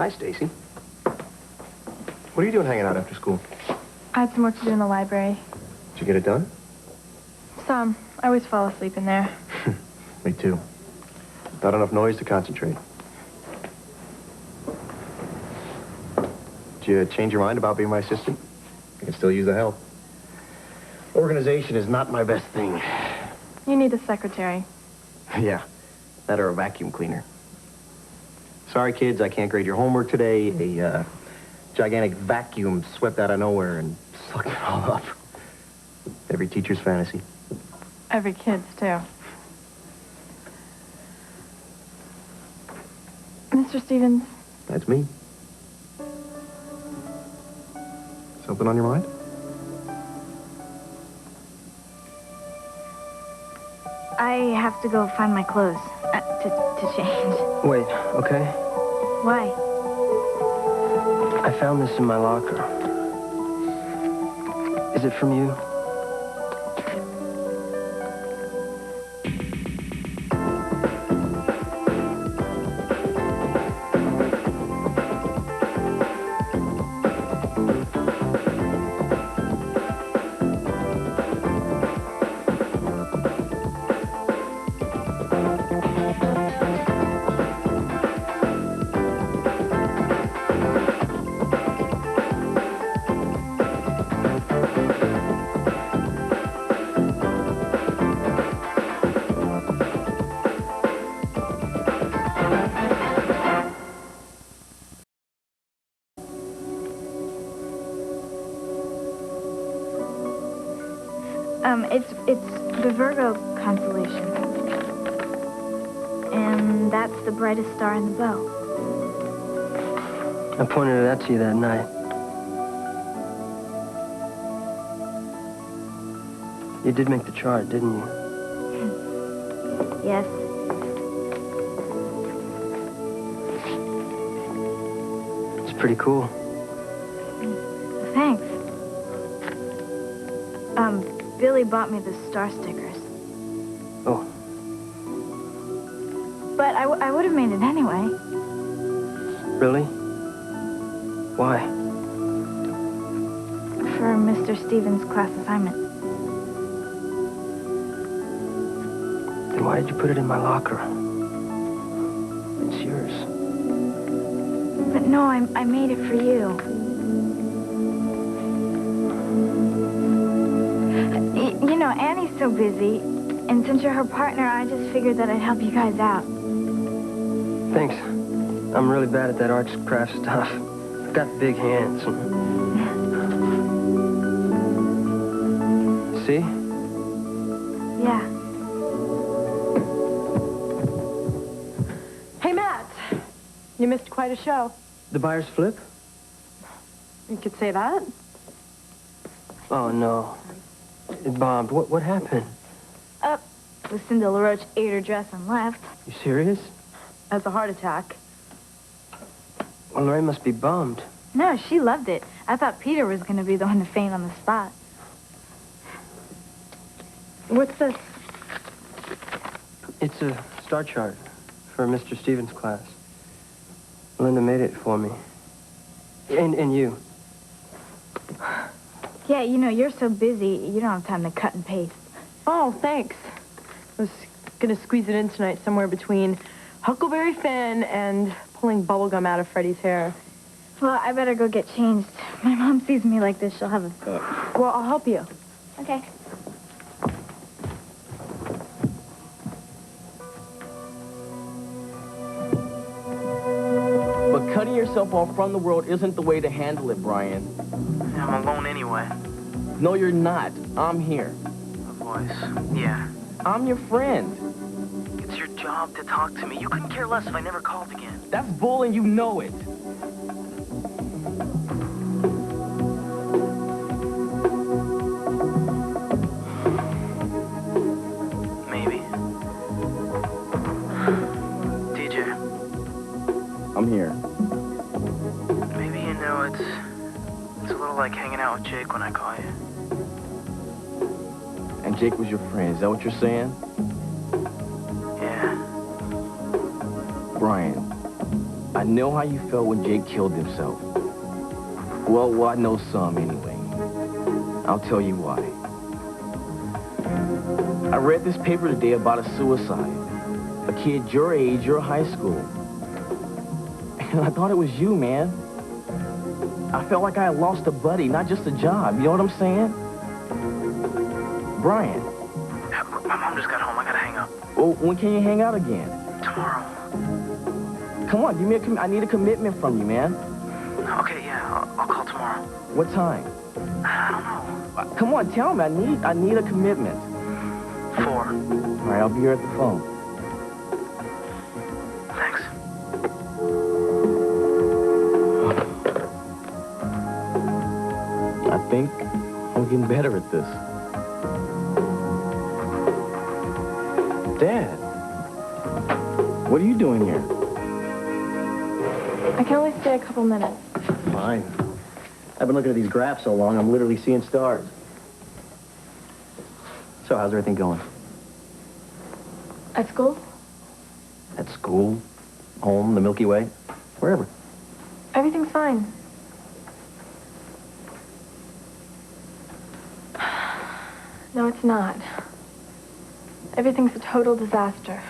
Hi, Stacy. What are you doing hanging out after school? I had some work to do in the library. Did you get it done? Some. I always fall asleep in there. Me too. Not enough noise to concentrate. Did you change your mind about being my assistant? I can still use the help. Organization is not my best thing. You need a secretary. Yeah, that or a vacuum cleaner. Sorry, kids, I can't grade your homework today. A gigantic vacuum swept out of nowhere and sucked it all up. Every teacher's fantasy. Every kid's, too. Mr. Stevens. That's me. Something on your mind? I have to go find my clothes to change. Wait, okay? Why? I found this in my locker. Is it from you? It's the Virgo constellation. And that's the brightest star in the bow. I pointed it out to you that night. You did make the chart, didn't you? Yes. It's pretty cool. Thanks. Billy bought me the star stickers. Oh. But I would have made it anyway. Really? Why? For Mr. Stevens' class assignment. Then why did you put it in my locker? It's yours. But no, I made it for you. You know, Annie's so busy, and since you're her partner, I just figured that I'd help you guys out. Thanks. I'm really bad at that arts craft stuff. I've got big hands. See? Yeah. Hey, Matt. You missed quite a show. The buyer's flip? You could say that. Oh, no. It bombed. What happened? Lucinda LaRoche ate her dress and left. You serious? As a heart attack. Well, Lorraine must be bummed. No, she loved it. I thought Peter was going to be the one to faint on the spot. What's this? It's a star chart for Mr. Stevens' class. Linda made it for me. And you. Yeah, you know, you're so busy, you don't have time to cut and paste. Oh, thanks. I was gonna squeeze it in tonight somewhere between Huckleberry Finn and pulling bubblegum out of Freddie's hair. Well, I better go get changed. My mom sees me like this, she'll have a fit. Well, I'll help you. Okay. But cutting yourself off from the world isn't the way to handle it, Brian. I'm alone anyway. No, you're not. I'm here. A voice. Yeah. I'm your friend. It's your job to talk to me. You couldn't care less if I never called again. That's bull and you know it. Maybe. DJ. I'm here. Maybe you know it's a little like hanging out with Jake when I call you. And Jake was your friend. Is that what you're saying? Yeah. Brian, I I know how you felt when Jake killed himself. Well, I know some anyway. I'll tell you why. I read this paper today about a suicide. A kid your age, your high school. And I thought it was you, man. I felt like I had lost a buddy, not just a job. You know what I'm saying? Brian. My mom just got home. I gotta hang up. Well, when can you hang out again? Tomorrow. Come on, give me I need a commitment from you, man. Okay, yeah, I'll call tomorrow. What time? I don't know. Come on, tell me. I need a commitment. 4. All right, I'll be here at the phone. Thanks. I think I'm getting better at this. Dad, what are you doing here? I can only stay a couple minutes. Fine. I've been looking at these graphs so long, I'm literally seeing stars. So, how's everything going? At school? At school? Home? The Milky Way? Wherever. Everything's fine. No, it's not. Everything's a total disaster.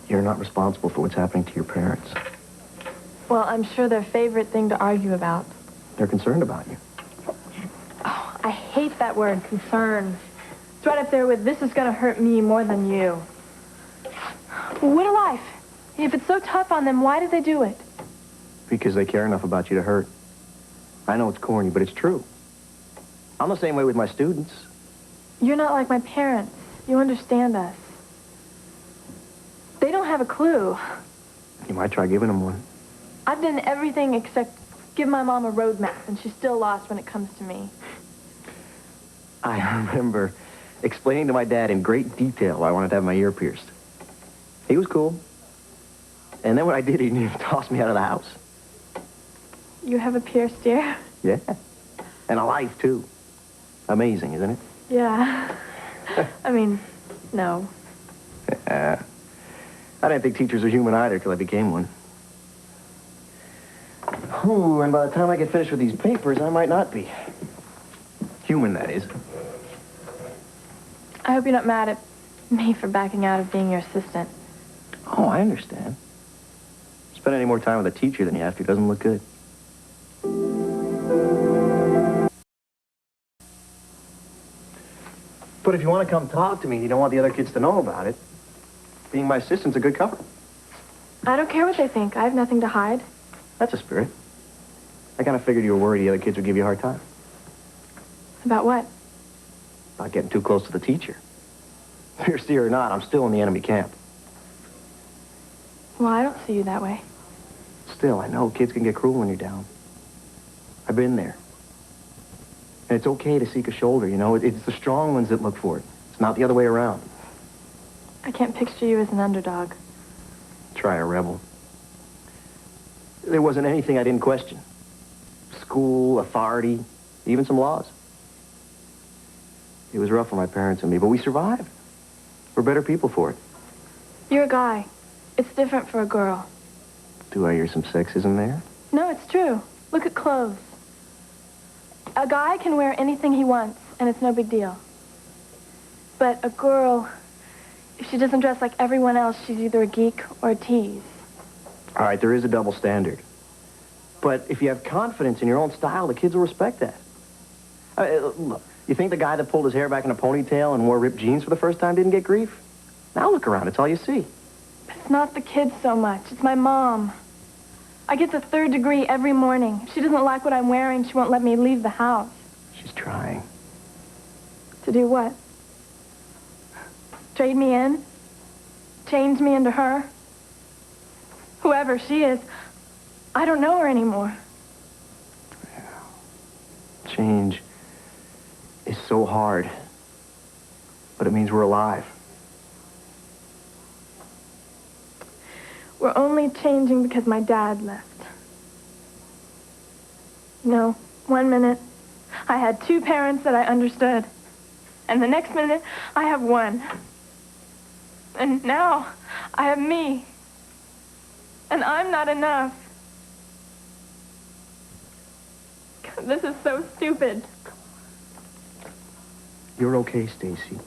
You're not responsible for what's happening to your parents. Well, I'm sure their favorite thing to argue about. They're concerned about you. Oh, I hate that word, concern. It's right up there with, this is gonna hurt me more than you. What a life. If it's so tough on them, why did they do it? Because they care enough about you to hurt. I know it's corny, but it's true. I'm the same way with my students. You're not like my parents. You understand us. They don't have a clue. You might try giving them one. I've done everything except give my mom a roadmap, and she's still lost when it comes to me. I remember explaining to my dad in great detail why I wanted to have my ear pierced. He was cool. And then when I did, he nearly tossed me out of the house. You have a pierced ear? Yeah. And a life, too. Amazing, isn't it? Yeah. I mean, no. I didn't think teachers were human either till I became one. Ooh, and by the time I get finished with these papers, I might not be. Human, that is. I hope you're not mad at me for backing out of being your assistant. Oh, I understand. Spend any more time with a teacher than you have to doesn't look good. But if you want to come talk to me and you don't want the other kids to know about it, being my assistant's a good cover. I don't care what they think. I have nothing to hide. That's a spirit. I kind of figured you were worried the other kids would give you a hard time. About what? About getting too close to the teacher. Pierced or not, I'm still in the enemy camp. Well, I don't see you that way. Still, I know kids can get cruel when you're down. I've been there. And it's okay to seek a shoulder, you know? It's the strong ones that look for it. It's not the other way around. I can't picture you as an underdog. Try a rebel. There wasn't anything I didn't question. School, authority, even some laws. It was rough for my parents and me, but we survived. We're better people for it. You're a guy. It's different for a girl. Do I hear some sexism there? No, it's true. Look at clothes. A guy can wear anything he wants, and it's no big deal. But a girl, if she doesn't dress like everyone else, she's either a geek or a tease. All right, there is a double standard. But if you have confidence in your own style, the kids will respect that. Look, you think the guy that pulled his hair back in a ponytail and wore ripped jeans for the first time didn't get grief? Now look around, it's all you see. It's not the kids so much. It's my mom. I get the 3rd degree every morning. If she doesn't like what I'm wearing, she won't let me leave the house. She's trying. To do what? Trade me in? Change me into her? Whoever she is, I don't know her anymore. Change is so hard, but it means we're alive. We're only changing because my dad left. No, 1 minute, I had 2 parents that I understood. And the next minute, I have 1. And now, I have me. And I'm not enough. This is so stupid. You're okay, Stacy.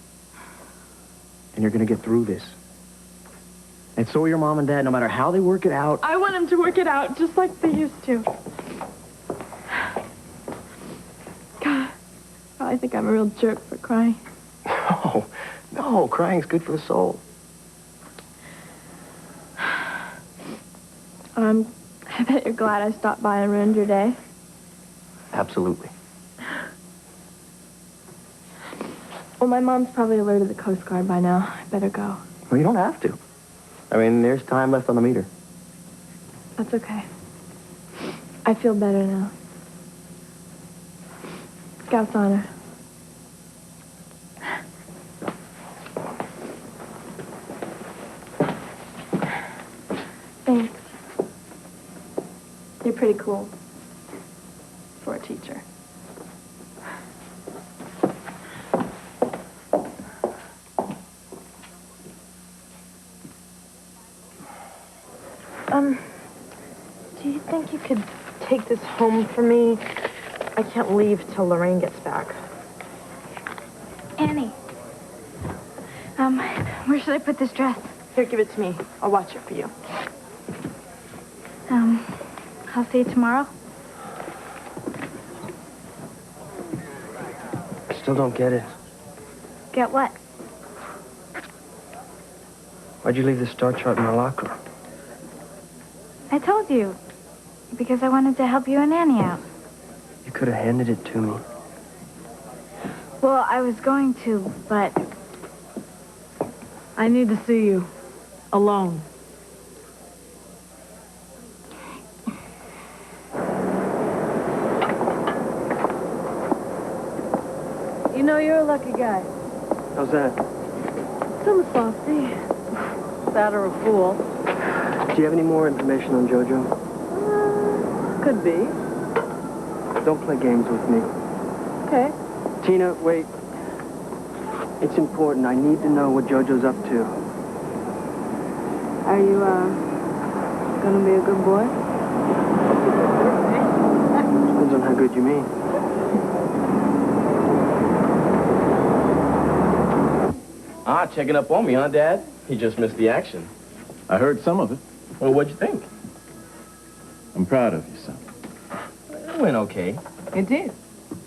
And you're gonna get through this. And so are your mom and dad, no matter how they work it out. I want them to work it out just like they used to. God, I think I'm a real jerk for crying. No, crying's good for the soul. I bet you're glad I stopped by and ruined your day. Absolutely. Well, my mom's probably alerted the Coast Guard by now. I better go. Well, you don't have to. I mean, there's time left on the meter. That's okay. I feel better now. Scout's honor. Thanks. You're pretty cool. For a teacher. Do you think you could take this home for me? I can't leave till Lorraine gets back. Annie. Where should I put this dress? Here, give it to me. I'll watch it for you. I'll see you tomorrow. I still don't get it. Get what? Why'd you leave the star chart in my locker? I told you. Because I wanted to help you and Annie out. You could have handed it to me. Well, I was going to, but I need to see you. Alone. You know, you're a lucky guy. How's that? Some softy. That or a fool. Do you have any more information on JoJo? Could be. Don't play games with me. Okay. Tina, wait. It's important. I need to know what JoJo's up to. Are you, gonna be a good boy? Depends on how good you mean. Checking up on me, huh, Dad? He just missed the action. I heard some of it. Well, what'd you think? I'm proud of you, son. It went okay. It did.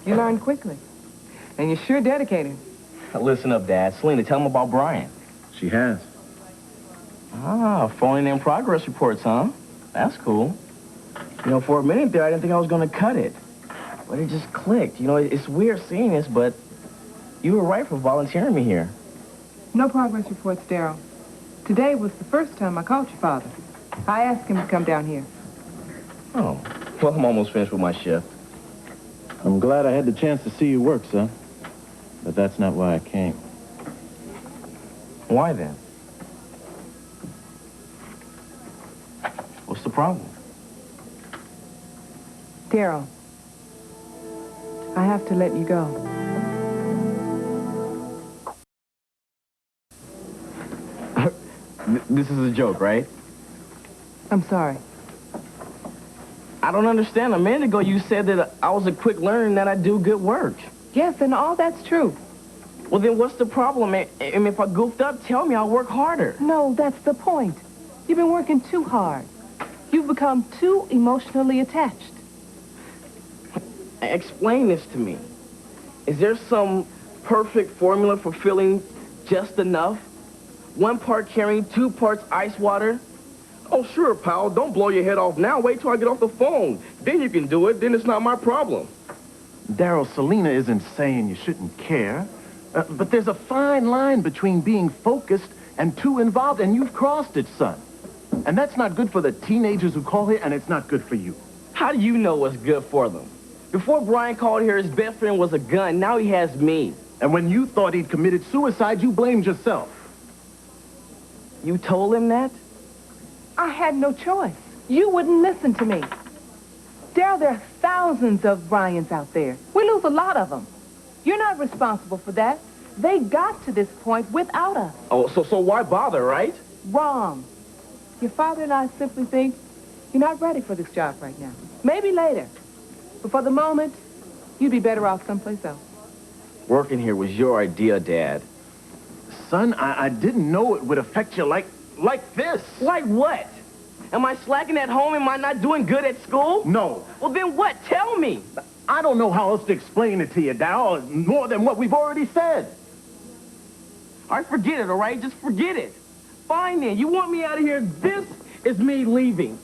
You learned quickly. And you're sure dedicated. Listen up, Dad. Selena, tell him about Brian. She has. Phoning in progress reports, huh? That's cool. You know, for a minute there, I didn't think I was going to cut it. But it just clicked. You know, it's weird seeing this, but you were right for volunteering me here. No progress reports, Daryl. Today was the first time I called your father. I asked him to come down here. Oh, well, I'm almost finished with my shift. I'm glad I had the chance to see you work, son. But that's not why I came. Why then? What's the problem? Daryl, I have to let you go. This is a joke, right? I'm sorry. I don't understand. A minute ago, you said that I was a quick learner and that I do good work. Yes, and all that's true. Well, then what's the problem? And if I goofed up, tell me. I'll work harder. No, that's the point. You've been working too hard. You've become too emotionally attached. Explain this to me. Is there some perfect formula for feeling just enough? 1 part caring, 2 parts ice water? Oh, sure, pal. Don't blow your head off now. Wait till I get off the phone. Then you can do it. Then it's not my problem. Daryl, Selena isn't saying you shouldn't care. But there's a fine line between being focused and too involved, and you've crossed it, son. And that's not good for the teenagers who call here, and it's not good for you. How do you know what's good for them? Before Brian called here, his best friend was a gun. Now he has me. And when you thought he'd committed suicide, you blamed yourself. You told him that? I had no choice. You wouldn't listen to me. Daryl, there are thousands of Bryans out there. We lose a lot of them. You're not responsible for that. They got to this point without us. Oh, so why bother, right? Wrong. Your father and I simply think you're not ready for this job right now. Maybe later. But for the moment, you'd be better off someplace else. Working here was your idea, Dad. Son, I didn't know it would affect you like this. Like what? Am I slacking at home? Am I not doing good at school? No. Well, then what? Tell me. I don't know how else to explain it to you, Darryl, more than what we've already said. All right, forget it, all right? Just forget it. Fine, then. You want me out of here? This is me leaving.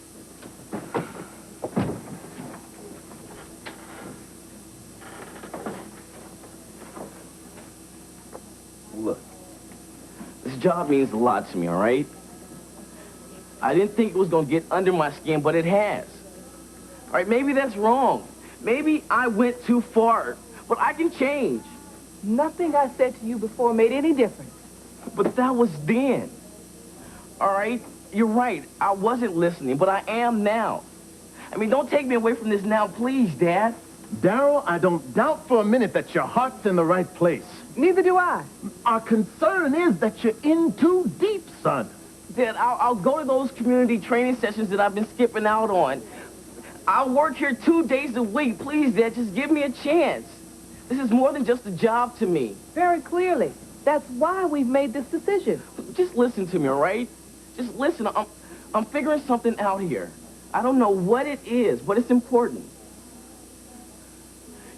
Look, this job means a lot to me, all right? I didn't think it was going to get under my skin, but it has. All right, maybe that's wrong. Maybe I went too far, but I can change. Nothing I said to you before made any difference. But that was then. All right? You're right. I wasn't listening, but I am now. I mean, don't take me away from this now, please, Dad. Darryl, I don't doubt for a minute that your heart's in the right place. Neither do I. Our concern is that you're in too deep, son. Dad, I'll go to those community training sessions that I've been skipping out on. I'll work here 2 days a week. Please, Dad, just give me a chance. This is more than just a job to me. Very clearly. That's why we've made this decision. Just listen to me, all right? Just listen. I'm figuring something out here. I don't know what it is, but it's important.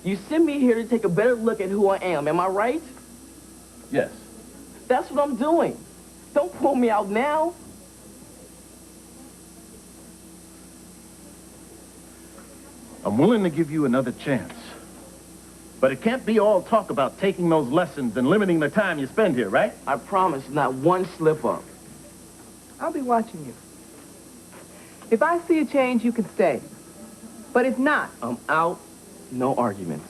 You sent me here to take a better look at who I am I right? Yes. That's what I'm doing. Don't pull me out now. I'm willing to give you another chance. But it can't be all talk about taking those lessons and limiting the time you spend here, right? I promise not one slip up. I'll be watching you. If I see a change, you can stay. But if not... I'm out. No arguments.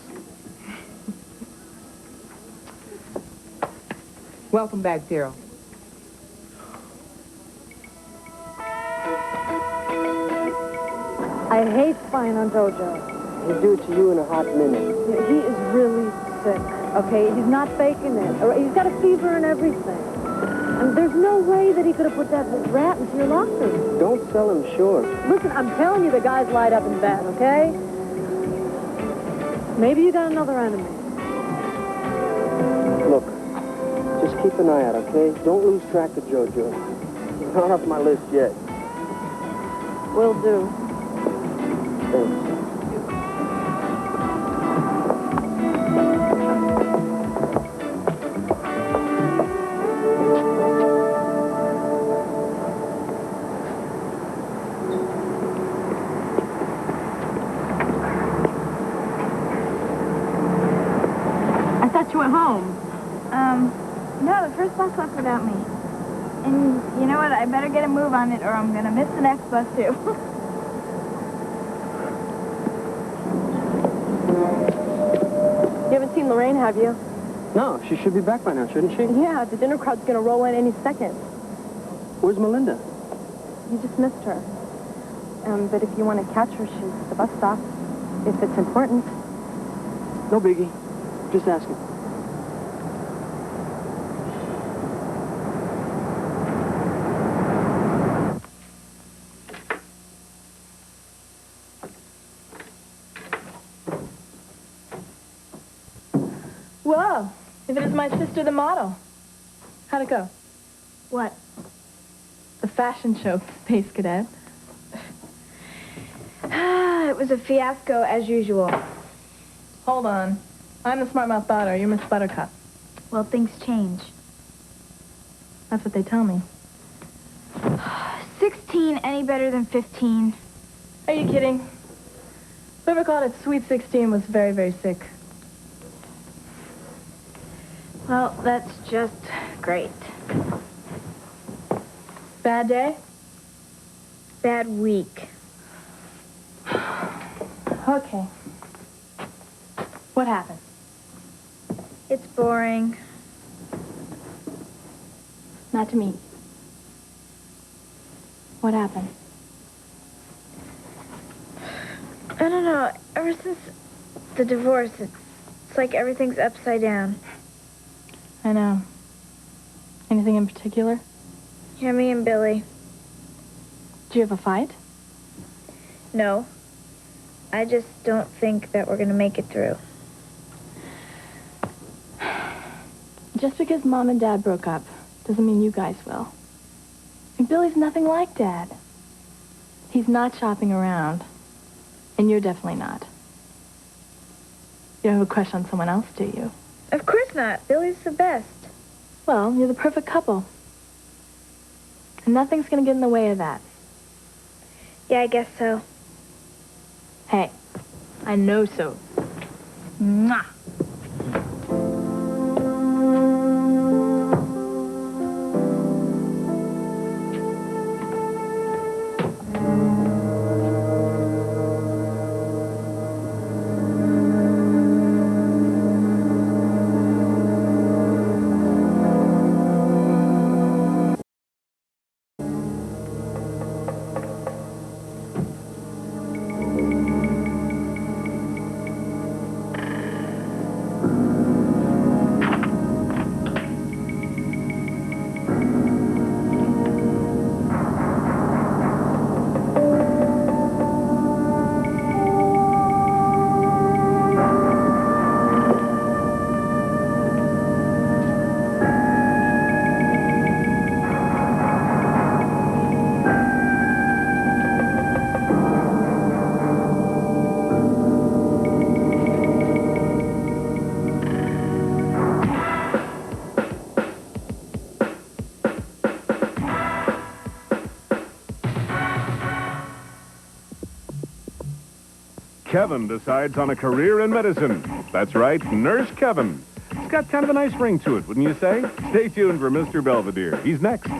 Welcome back, Darryl. I hate spying on Jojo. He'll do it to you in a hot minute. He is really sick, okay? He's not faking it. Or he's got a fever and everything. And there's no way that he could have put that rat into your locker. Don't sell him short. Listen, I'm telling you the guy's light up in bed, okay? Maybe you got another enemy. Look, just keep an eye out, okay? Don't lose track of Jojo. He's not off my list yet. Will do. Thanks. I thought you went home. No, the first bus left without me. And you know what? I better get a move on it or I'm gonna miss the next bus too. You haven't seen Lorraine, have you? No, she should be back by now, shouldn't she? Yeah, the dinner crowd's gonna roll in any second. Where's Melinda? You just missed her. But if you want to catch her, she's at the bus stop. If it's important. No biggie. Just asking. Whoa, if it is my sister, the model. How'd it go? What? The fashion show, Space Cadet. It was a fiasco as usual. Hold on. I'm the smart-mouth daughter. You're Miss Buttercup. Well, things change. That's what they tell me. 16 any better than 15? Are you kidding? Whoever called it Sweet 16 was very, very sick. Well, that's just great. Bad day? Bad week. Okay. What happened? It's boring. Not to me. What happened? I don't know. Ever since the divorce, it's like everything's upside down. I know. Anything in particular? Yeah, me and Billy. Did you have a fight? No. I just don't think that we're going to make it through. Just because Mom and Dad broke up doesn't mean you guys will. And Billy's nothing like Dad. He's not shopping around. And you're definitely not. You don't have a crush on someone else, do you? Of course not. Billy's the best. Well, you're the perfect couple. And nothing's gonna get in the way of that. Yeah, I guess so. Hey, I know so. Mwah. Kevin decides on a career in medicine. That's right, Nurse Kevin. It's got kind of a nice ring to it, wouldn't you say? Stay tuned for Mr. Belvedere. He's next.